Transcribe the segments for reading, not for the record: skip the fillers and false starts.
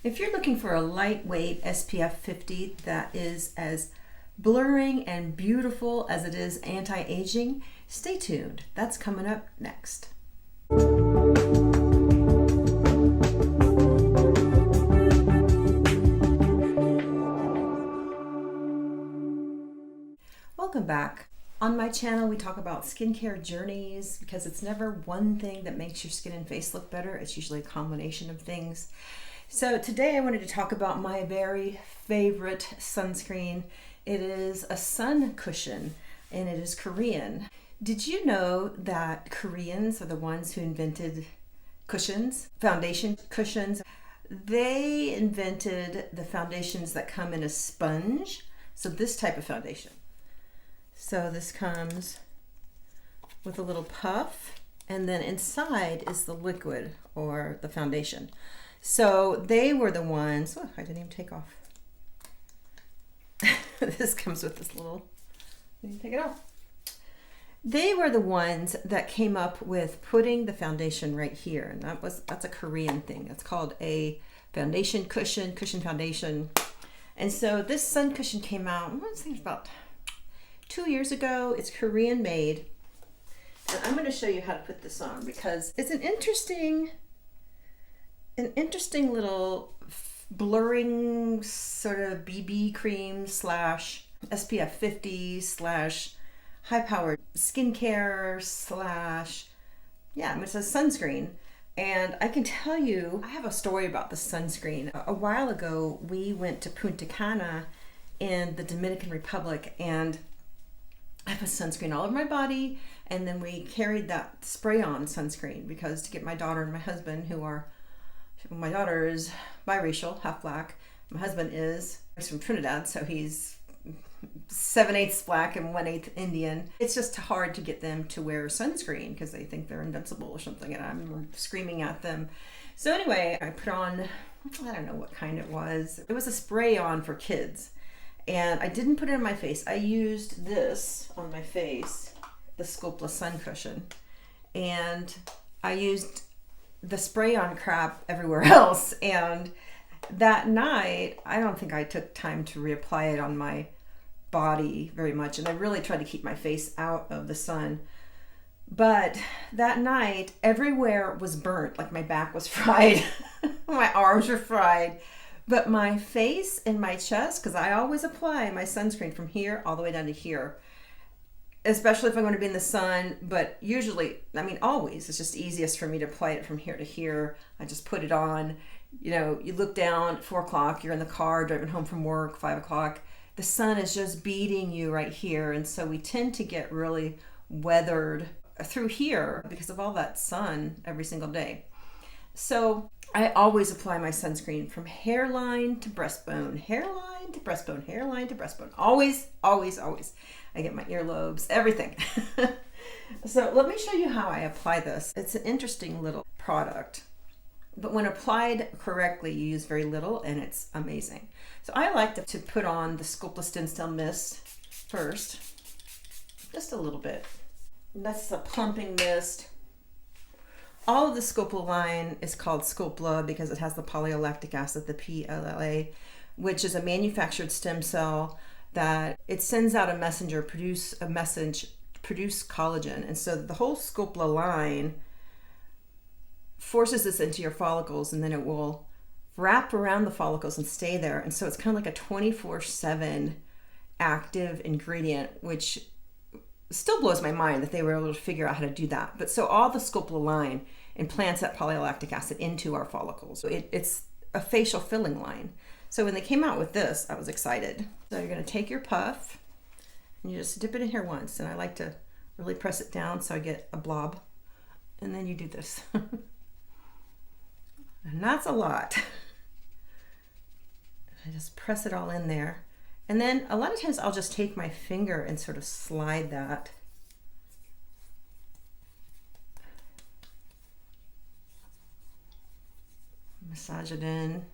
If you're looking for a lightweight SPF 50 that is as blurring and beautiful as it is anti-aging, stay tuned. That's coming up next. Welcome back. On my channel, we talk about skincare journeys because it's never one thing that makes your skin and face look better. It's usually a combination of things. So today I wanted to talk about my very favorite sunscreen. It is a sun cushion and it is Korean. Did you know that Koreans are the ones who invented cushions, foundation cushions? They invented the foundations that come in a sponge. So this type of foundation. So this comes with a little puff, and then inside is the liquid or the foundation. So they were the ones, oh, I didn't even take off. This comes with this little, let me take it off. They were the ones that came up with putting the foundation right here. And that's a Korean thing. It's called a foundation cushion foundation. And so this sun cushion came out, I think about 2 years ago. It's Korean made. And I'm going to show you how to put this on because it's an interesting little blurring sort of BB cream slash SPF 50 slash high powered skincare slash, yeah, it's a sunscreen. And I can tell you, I have a story about the sunscreen. A while ago, we went to Punta Cana in the Dominican Republic, and I put sunscreen all over my body, and then we carried that spray-on sunscreen because to get my daughter and my husband, who are, my daughter is biracial, half black. My husband he's from Trinidad, so he's 7/8 black and 1/8 Indian. It's just hard to get them to wear sunscreen because they think they're invincible or something, and I'm screaming at them. So anyway, I put on, I don't know what kind it was. It was a spray-on for kids. And I didn't put it on my face. I used this on my face, the SculPLLA Sun Cushion. And I used the spray-on crap everywhere else. And that night, I don't think I took time to reapply it on my body very much. And I really tried to keep my face out of the sun. But that night, everywhere was burnt. Like my back was fried. My arms were fried. But my face and my chest, because I always apply my sunscreen from here all the way down to here, especially if I'm going to be in the sun, but usually, I mean, always, it's just easiest for me to apply it from here to here. I just put it on, you know, you look down at 4 o'clock, you're in the car driving home from work, 5 o'clock, the sun is just beating you right here. And so we tend to get really weathered through here because of all that sun every single day. So I always apply my sunscreen from hairline to breastbone, hairline to breastbone, hairline to breastbone. Always, always, always. I get my earlobes, everything. So let me show you how I apply this. It's an interesting little product, but when applied correctly, you use very little and it's amazing. So I like to put on the SculPLLA Skin Cell Mist first, just a little bit. And that's a plumping mist. All of the SculPLLA line is called SculPLLA because it has the polylactic acid, the PLLA, which is a manufactured stem cell that it sends out a messenger, produce collagen. And so the whole SculPLLA line forces this into your follicles, and then it will wrap around the follicles and stay there. And so it's kind of like a 24/7 active ingredient, which still blows my mind that they were able to figure out how to do that. But so all the SculPLLA line implants that polylactic acid into our follicles. So it's a facial filling line. So when they came out with this, I was excited. So you're going to take your puff and you just dip it in here once. And I like to really press it down so I get a blob. And then you do this. And that's a lot. I just press it all in there. And then a lot of times I'll just take my finger and sort of slide that. Massage it in.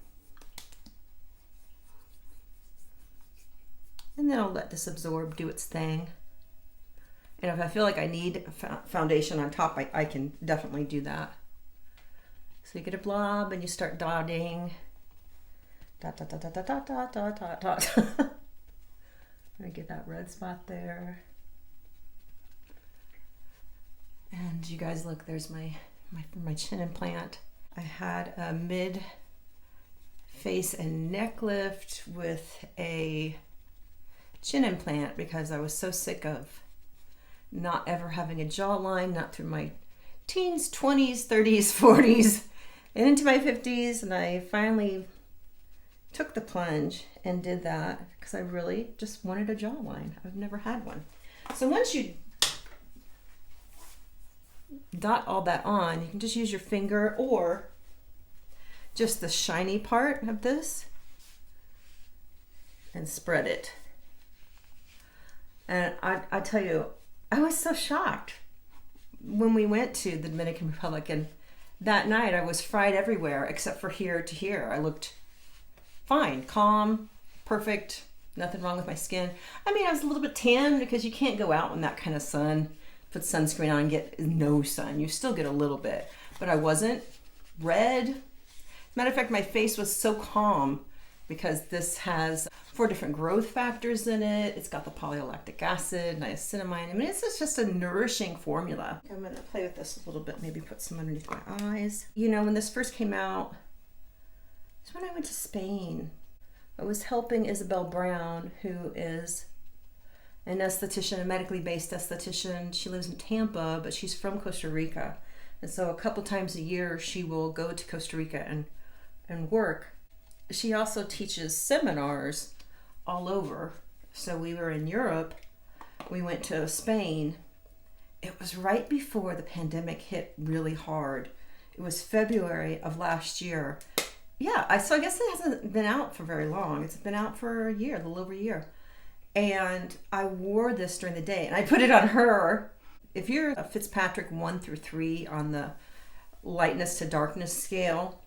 And then I'll let this absorb, do its thing. And if I feel like I need foundation on top, I can definitely do that. So you get a blob and you start dotting. Dot, dot, dot, dot, dot, dot, dot, dot, dot. I'm gonna get that red spot there. And you guys look, there's my chin implant. I had a mid face and neck lift with a chin implant because I was so sick of not ever having a jawline, not through my teens, 20s, 30s, 40s, and into my 50s. And I finally took the plunge and did that because I really just wanted a jawline. I've never had one. So once you dot all that on, you can just use your finger or just the shiny part of this and spread it. And I tell you, I was so shocked when we went to the Dominican Republic, and that night I was fried everywhere except for here to here. I looked fine, calm, perfect, nothing wrong with my skin. I mean, I was a little bit tan because you can't go out in that kind of sun, put sunscreen on and get no sun. You still get a little bit, but I wasn't red. Matter of fact, my face was so calm because this has 4 different growth factors in it. It's got the polylactic acid, niacinamide. I mean, it's just a nourishing formula. I'm gonna play with this a little bit, maybe put some underneath my eyes. You know, when this first came out, it's when I went to Spain. I was helping Isabel Brown, who is an esthetician, a medically based esthetician. She lives in Tampa, but she's from Costa Rica. And so a couple times a year, she will go to Costa Rica and work. She also teaches seminars all over. So we were in Europe. We went to Spain. It was right before the pandemic hit really hard. It was February of last year. Yeah, so I guess it hasn't been out for very long. It's been out for a year, a little over a year. And I wore this during the day, and I put it on her. If you're a Fitzpatrick 1 through 3 on the lightness to darkness scale,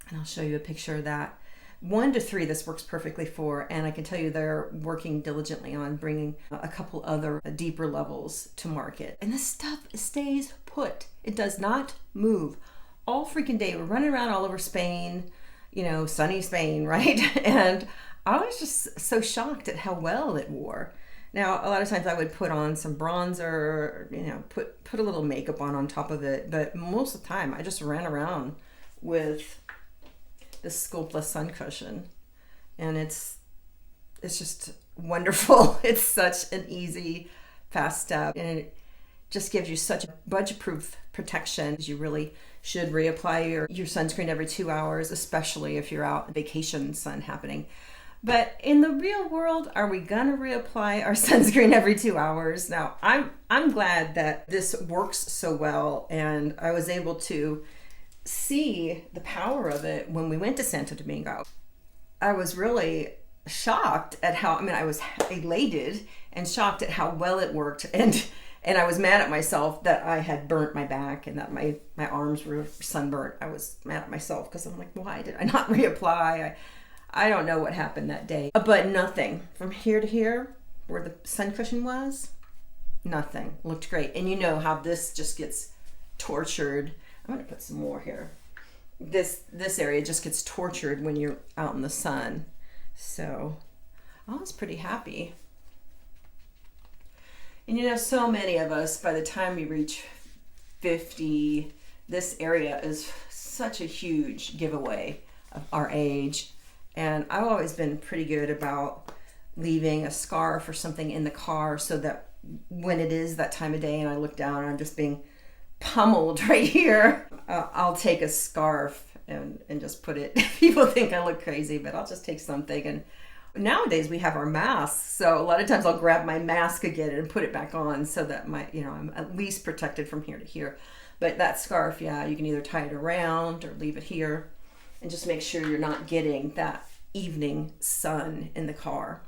and I'll show you a picture of that. 1 to 3, this works perfectly for, and I can tell you they're working diligently on bringing a couple other deeper levels to market. And this stuff stays put. It does not move. All freaking day, we're running around all over Spain, you know, sunny Spain, right? And I was just so shocked at how well it wore. Now, a lot of times I would put on some bronzer, you know, put a little makeup on top of it, but most of the time I just ran around with this SculPLLA Sun Cushion, and it's just wonderful. It's such an easy, fast step, and it just gives you such budget-proof protection. You really should reapply your sunscreen every 2 hours, especially if you're out vacation sun happening. But in the real world, are we gonna reapply our sunscreen every 2 hours? Now, I'm glad that this works so well, and I was able to see the power of it when we went to Santo Domingo. I was really shocked at how, I mean, I was elated and shocked at how well it worked, and I was mad at myself that I had burnt my back and that my arms were sunburnt. I was mad at myself because I'm like, why did I not reapply? I don't know what happened that day, but nothing from here to here where the sun cushion was, nothing. Looked great. And you know how this just gets tortured. I'm gonna put some more here. This area just gets tortured when you're out in the sun. So I was pretty happy. And you know, so many of us, by the time we reach 50, this area is such a huge giveaway of our age. And I've always been pretty good about leaving a scarf or something in the car so that when it is that time of day and I look down and I'm just being pummeled right here, I'll take a scarf and just put it. People think I look crazy, but I'll just take something. And nowadays we have our masks, so a lot of times I'll grab my mask again and put it back on so that I'm at least protected from here to here. But that scarf, yeah, you can either tie it around or leave it here and just make sure you're not getting that evening sun in the car.